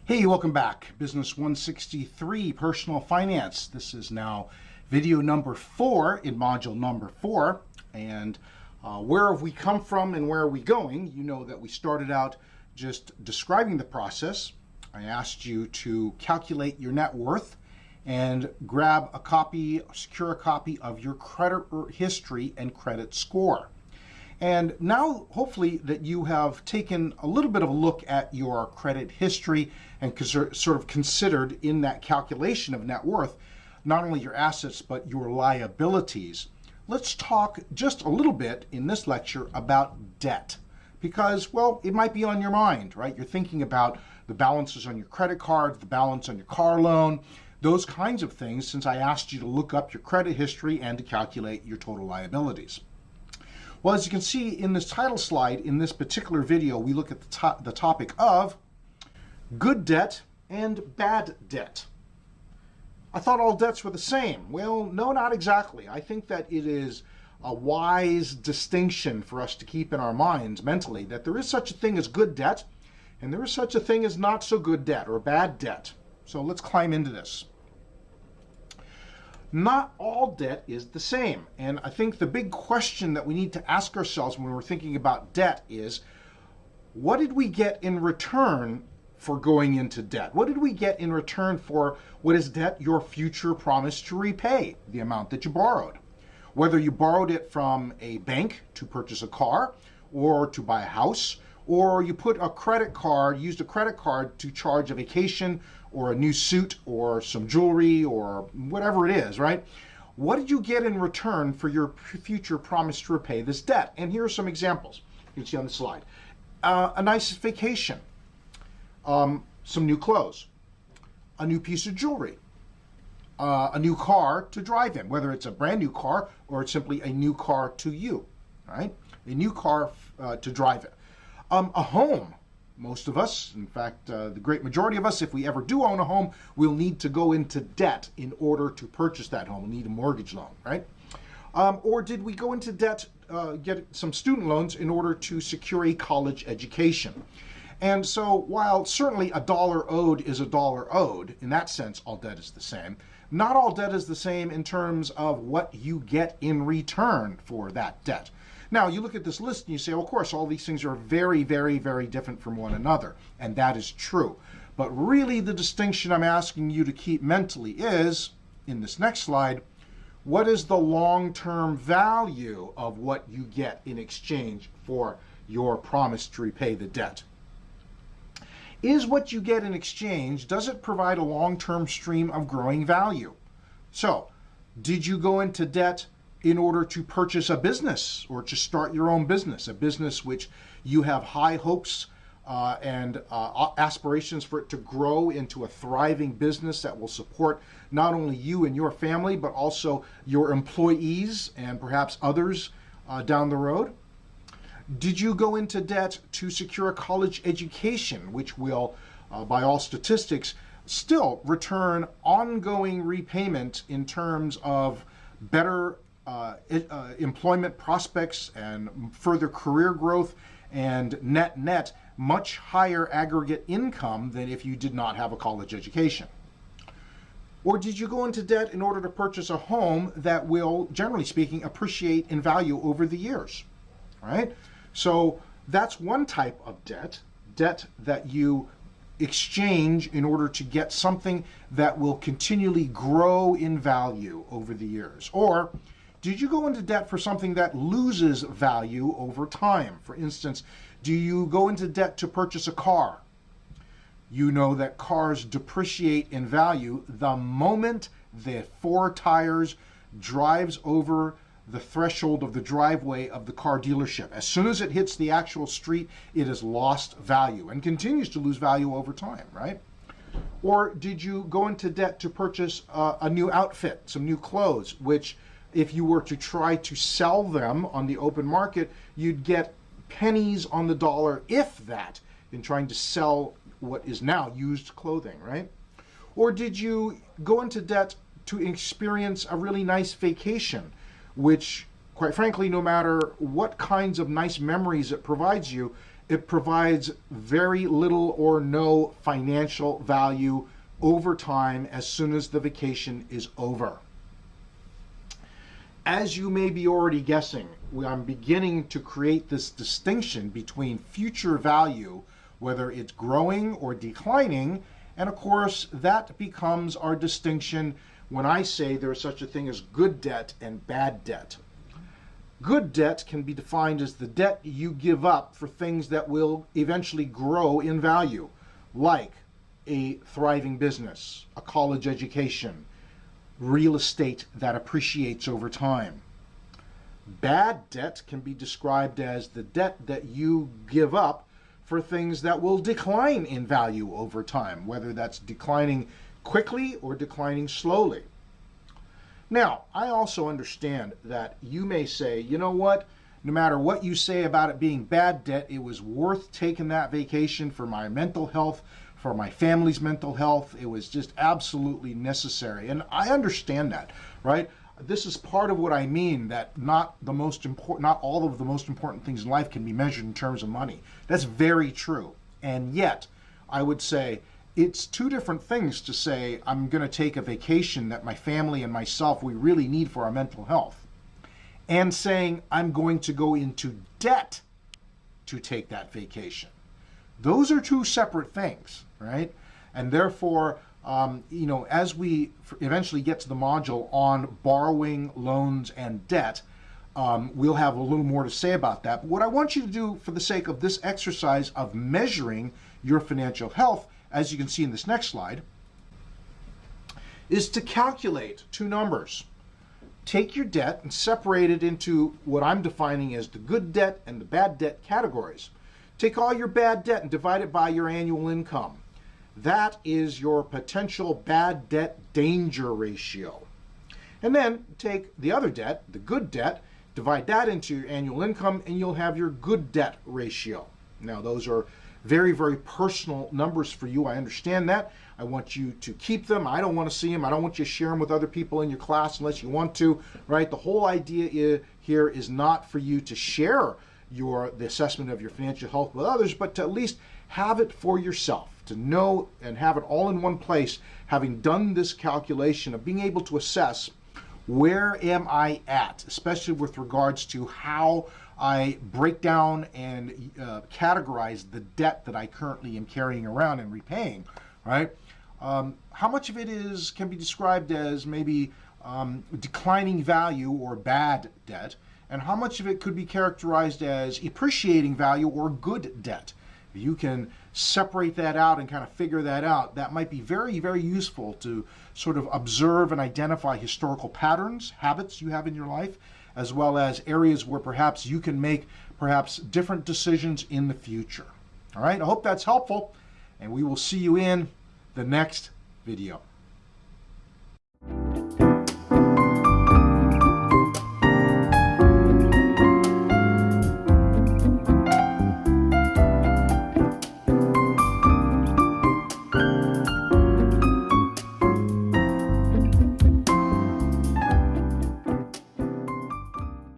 Hey, welcome back. Business 163, Personal Finance. This is now video number 4 in module number 4. And where have we come from and where are we going? You know that we started out just describing the process. I asked you to calculate your net worth and grab a copy, secure a copy of your credit history and credit score. And now, hopefully, that you have taken a little bit of a look at your credit history and sort of considered in that calculation of net worth, not only your assets, but your liabilities. Let's talk just a little bit in this lecture about debt because, well, it might be on your mind, right? You're thinking about the balances on your credit card, the balance on your car loan, those kinds of things, since I asked you to look up your credit history and to calculate your total liabilities. Well, as you can see in this title slide, in this particular video, we look at the topic of good debt and bad debt. I thought all debts were the same. Well, no, not exactly. I think that it is a wise distinction for us to keep in our minds mentally that there is such a thing as good debt and there is such a thing as not so good debt or bad debt. So let's climb into this. Not all debt is the same. And I think the big question that we need to ask ourselves when we're thinking about debt is, what did we get in return for going into debt? What did we get in return for what is debt? Your future promise to repay the amount that you borrowed. Whether you borrowed it from a bank to purchase a car or to buy a house, or you put a credit card, used a credit card to charge a vacation or a new suit or some jewelry or whatever it is, right? What did you get in return for your future promise to repay this debt? And here are some examples you can see on the slide. A nice vacation, some new clothes, a new piece of jewelry, a new car to drive in, whether it's a brand new car or it's simply a new car to you, right? A new car to drive in. A home. Most of us, in fact, the great majority of us, if we ever do own a home, will need to go into debt in order to purchase that home. We'll need a mortgage loan, right? Or did we go into debt, get some student loans in order to secure a college education? And so while certainly a dollar owed is a dollar owed, in that sense, all debt is the same. Not all debt is the same in terms of what you get in return for that debt. Now, you look at this list and you say, well, of course, all these things are very, very, very different from one another. And that is true. But really, the distinction I'm asking you to keep mentally is, in this next slide, what is the long-term value of what you get in exchange for your promise to repay the debt? Is what you get in exchange, does it provide a long-term stream of growing value? So, did you go into debt in order to purchase a business or to start your own business, a business which you have high hopes and aspirations for it to grow into a thriving business that will support not only you and your family, but also your employees and perhaps others down the road? Did you go into debt to secure a college education, which will, by all statistics, still return ongoing repayment in terms of better employment prospects and further career growth and net much higher aggregate income than if you did not have a college education? Or did you go into debt in order to purchase a home that will, generally speaking, appreciate in value over the years, right? So that's one type of debt that you exchange in order to get something that will continually grow in value over the years. Or did you go into debt for something that loses value over time? For instance, do you go into debt to purchase a car? You know that cars depreciate in value the moment the 4 tires drives over the threshold of the driveway of the car dealership. As soon as it hits the actual street, it has lost value and continues to lose value over time, right? Or did you go into debt to purchase a new outfit, some new clothes, which if you were to try to sell them on the open market, you'd get pennies on the dollar, if that, in trying to sell what is now used clothing, right? Or did you go into debt to experience a really nice vacation, which, quite frankly, no matter what kinds of nice memories it provides you, it provides very little or no financial value over time as soon as the vacation is over. As you may be already guessing, I'm beginning to create this distinction between future value, whether it's growing or declining, and of course that becomes our distinction when I say there is such a thing as good debt and bad debt. Good debt can be defined as the debt you give up for things that will eventually grow in value, like a thriving business, a college education, real estate that appreciates over time. Bad debt can be described as the debt that you give up for things that will decline in value over time, whether that's declining quickly or declining slowly. Now, I also understand that you may say, you know what, no matter what you say about it being bad debt, it was worth taking that vacation for my mental health, for my family's mental health. It was just absolutely necessary. And I understand that, right? This is part of what I mean, that not all of the most important things in life can be measured in terms of money. That's very true. And yet, I would say, it's two different things to say I'm going to take a vacation that my family and myself we really need for our mental health, and saying I'm going to go into debt to take that vacation. Those are two separate things, right? And therefore, as we eventually get to the module on borrowing, loans, and debt, we'll have a little more to say about that. But what I want you to do for the sake of this exercise of measuring your financial health, as you can see in this next slide, is to calculate two numbers. Take your debt and separate it into what I'm defining as the good debt and the bad debt categories. Take all your bad debt and divide it by your annual income. That is your potential bad debt danger ratio. And then take the other debt, the good debt, divide that into your annual income, and you'll have your good debt ratio. Now, those are very, very personal numbers for you. I understand that. I want you to keep them. I don't want to see them. I don't want you to share them with other people in your class unless you want to, right? The whole idea here is not for you to share the assessment of your financial health with others, but to at least have it for yourself, to know and have it all in one place, having done this calculation of being able to assess where am I at, especially with regards to how I break down and categorize the debt that I currently am carrying around and repaying, right? How much of it can be described as maybe declining value or bad debt, and how much of it could be characterized as appreciating value or good debt? If you can separate that out and kind of figure that out, that might be very, very useful to sort of observe and identify historical patterns, habits you have in your life, as well as areas where perhaps you can make perhaps different decisions in the future. All right, I hope that's helpful, and we will see you in the next video.